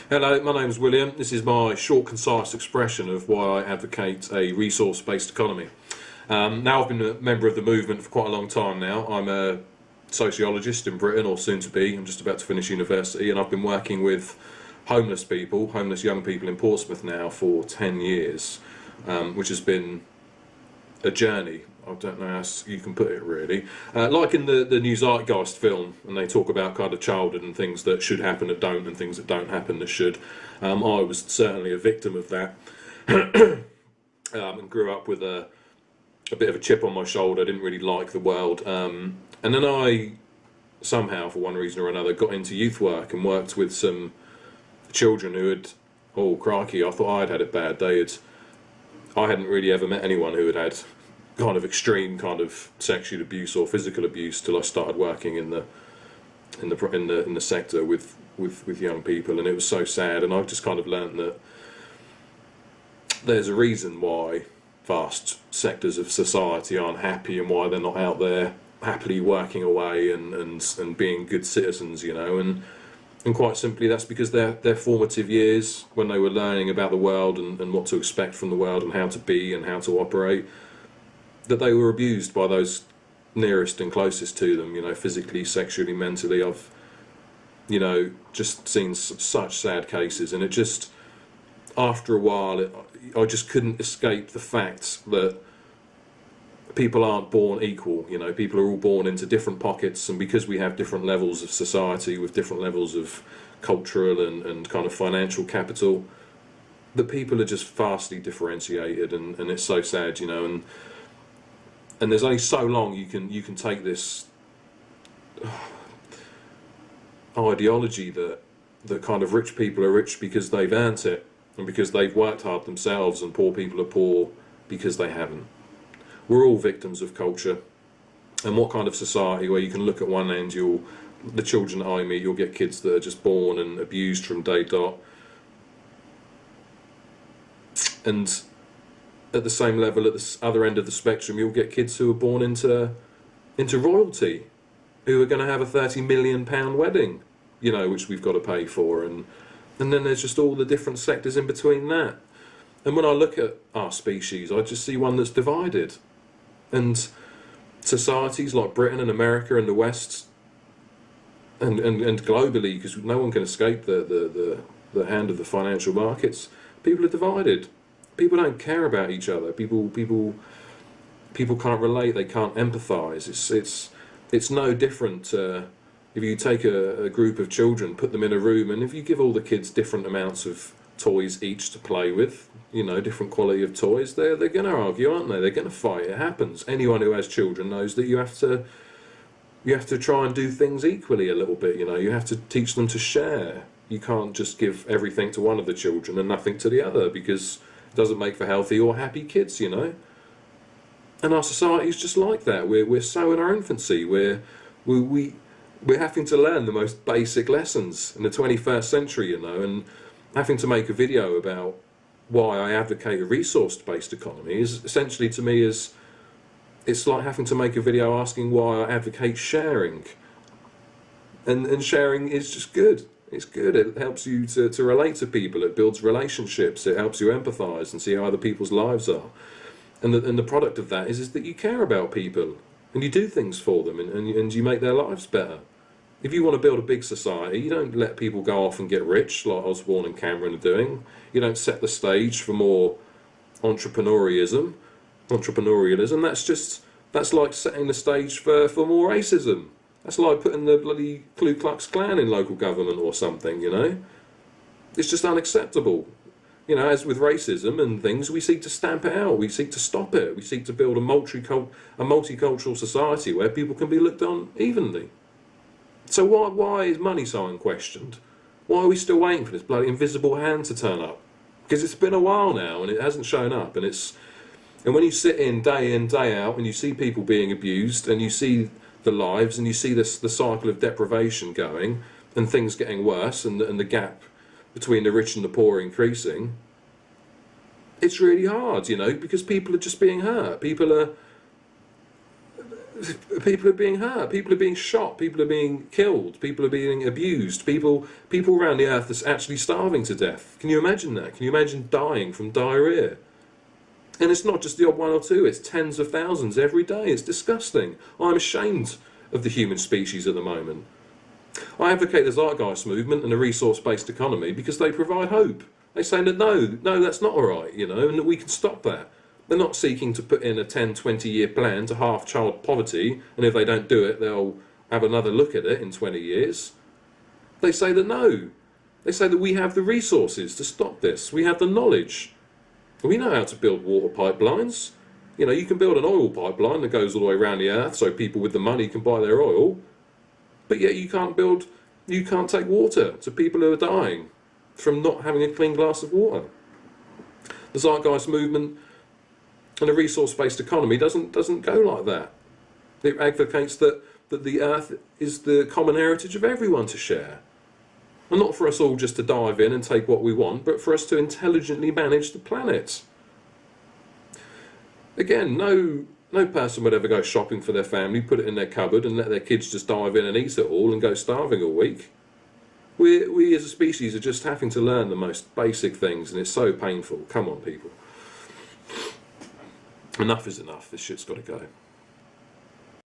Hello, my name's William. This is my short, concise expression of why I advocate a resource-based economy. Now I've been a member of the movement for quite a long time now. I'm a sociologist in Britain, or soon to be. I'm just about to finish university, and I've been working with homeless young people in Portsmouth now for 10 years, which has been a journey. I don't know how you can put it really. Like in the new Zeitgeist film, and they talk about kind of childhood and things that should happen that don't, and things that don't happen that should. I was certainly a victim of that, and grew up with a bit of a chip on my shoulder. I didn't really like the world, and then I somehow, for one reason or another, got into youth work and worked with some children who had, oh crikey, I thought I'd had it bad. I hadn't really ever met anyone who had kind of extreme kind of sexual abuse or physical abuse till I started working in the sector with young people, and it was so sad. And I've just kind of learnt that there's a reason why vast sectors of society aren't happy, and why they're not out there happily working away and being good citizens, you know. And quite simply, that's because their formative years, when they were learning about the world and what to expect from the world and how to be and how to operate, that they were abused by those nearest and closest to them, you know, physically, sexually, mentally. I've, you know, just seen such sad cases, and it just, after a while, I just couldn't escape the fact that people aren't born equal, you know. People are all born into different pockets, and because we have different levels of society with different levels of cultural and kind of financial capital, that people are just vastly differentiated, and it's so sad, you know. And there's only so long you can take this ideology that kind of rich people are rich because they've earned it and because they've worked hard themselves, and poor people are poor because they haven't. We're all victims of culture. And what kind of society where you can look at one end, the children that I meet, you'll get kids that are just born and abused from day dot, and at the same level, at the other end of the spectrum, you'll get kids who are born into royalty, who are going to have a £30 million wedding, you know, which we've got to pay for, and then there's just all the different sectors in between that. And when I look at our species, I just see one that's divided, and societies like Britain and America and the West, and globally, because no one can escape the hand of the financial markets, people are divided. People don't care about each other. People can't relate. They can't empathise. It's no different if you take a group of children, put them in a room, and if you give all the kids different amounts of toys each to play with, you know, different quality of toys, they're going to argue, aren't they? They're going to fight. It happens. Anyone who has children knows that you have to try and do things equally a little bit. You know, you have to teach them to share. You can't just give everything to one of the children and nothing to the other, because doesn't make for healthy or happy kids, you know. And our society is just like that. We're so in our infancy. We're having to learn the most basic lessons in the 21st century, you know. And having to make a video about why I advocate a resource-based economy is essentially, to me, it's like having to make a video asking why I advocate sharing. And sharing is just good. It's good. It helps you to relate to people. It builds relationships. It helps you empathise and see how other people's lives are. And the product of that is that you care about people and you do things for them, and you make their lives better. If you want to build a big society, you don't let people go off and get rich like Osborne and Cameron are doing. You don't set the stage for more entrepreneurialism. That's like setting the stage for more racism. That's like putting the bloody Ku Klux Klan in local government or something, you know. It's just unacceptable. You know, as with racism and things, we seek to stamp it out. We seek to stop it. We seek to build a multicultural society where people can be looked on evenly. So why is money so unquestioned? Why are we still waiting for this bloody invisible hand to turn up? Because it's been a while now and it hasn't shown up. And when you sit in, day out, and you see people being abused, and you see the lives, and you see the cycle of deprivation going, and things getting worse, and the gap between the rich and the poor increasing, it's really hard, you know, because people are just being hurt. People are People are being hurt, people are being shot, people are being killed, people are being abused, people around the earth are actually starving to death. Can you imagine that? Can you imagine dying from diarrhoea? And it's not just the odd one or two, it's tens of thousands every day. It's disgusting. I'm ashamed of the human species at the moment. I advocate the Zeitgeist movement and a resource-based economy because they provide hope. They say that no, that's not alright, you know, and that we can stop that. They're not seeking to put in a 10, 20-year plan to halve child poverty, and if they don't do it, they'll have another look at it in 20 years. They say that no. They say that we have the resources to stop this. We have the knowledge. We know how to build water pipelines. You know, you can build an oil pipeline that goes all the way around the earth so people with the money can buy their oil. But yet you can't take water to people who are dying from not having a clean glass of water. The Zeitgeist movement and a resource-based economy doesn't go like that. It advocates that the earth is the common heritage of everyone to share. And not for us all just to dive in and take what we want, but for us to intelligently manage the planet. Again, no person would ever go shopping for their family, put it in their cupboard and let their kids just dive in and eat it all and go starving a week. We as a species are just having to learn the most basic things, and it's so painful. Come on, people. Enough is enough. This shit's got to go.